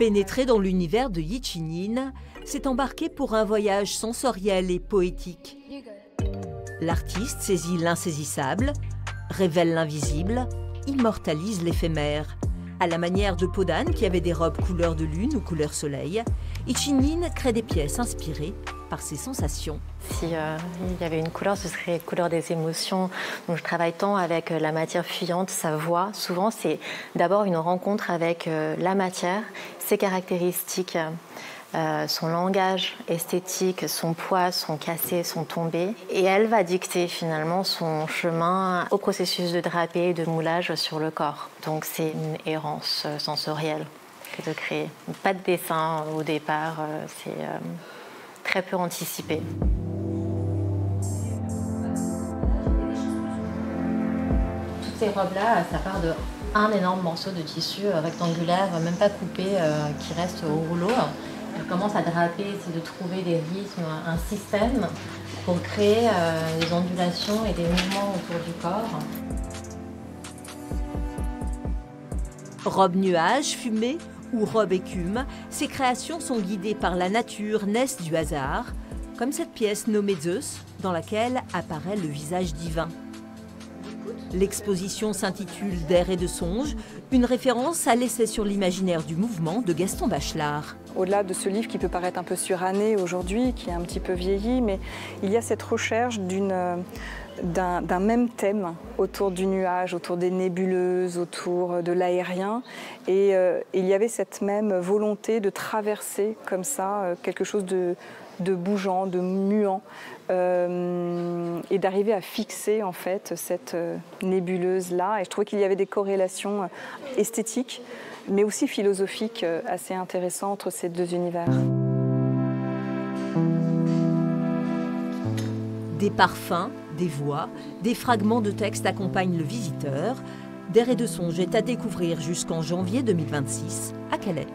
Pénétrer dans l'univers de Yi Chih-nin, c'est embarquer pour un voyage sensoriel et poétique. L'artiste saisit l'insaisissable, révèle l'invisible, immortalise l'éphémère. À la manière de Podane qui avait des robes couleur de lune ou couleur soleil, Yi Chih-nin crée des pièces inspirées par ses sensations. Si il y avait une couleur, ce serait la couleur des émotions. Donc je travaille tant avec la matière fuyante, sa voix. Souvent, c'est d'abord une rencontre avec la matière, ses caractéristiques, son langage esthétique, son poids, son cassé, son tombé. Et elle va dicter finalement son chemin au processus de drapé et de moulage sur le corps. Donc c'est une errance sensorielle que de créer. Pas de dessin au départ, c'est très peu anticipé. Toutes ces robes-là, ça part d'un énorme morceau de tissu rectangulaire, même pas coupé, qui reste au rouleau. Elle commence à draper, c'est de trouver des rythmes, un système pour créer des ondulations et des mouvements autour du corps. Robe nuage, fumée ou robe écume, ces créations sont guidées par la nature, naissent du hasard, comme cette pièce nommée Zeus, dans laquelle apparaît le visage divin. L'exposition s'intitule D'air et de songe, une référence à l'essai sur l'imaginaire du mouvement de Gaston Bachelard. Au-delà de ce livre qui peut paraître un peu suranné aujourd'hui, qui est un petit peu vieilli, mais il y a cette recherche d'un même thème autour du nuage, autour des nébuleuses, autour de l'aérien. Et il y avait cette même volonté de traverser comme ça quelque chose de bougeant, de muant, et d'arriver à fixer en fait cette nébuleuse-là. Et je trouvais qu'il y avait des corrélations esthétiques, mais aussi philosophiques assez intéressantes entre ces deux univers. Des parfums, des voix, des fragments de texte accompagnent le visiteur. D'air et de songe est à découvrir jusqu'en janvier 2026 à Calais.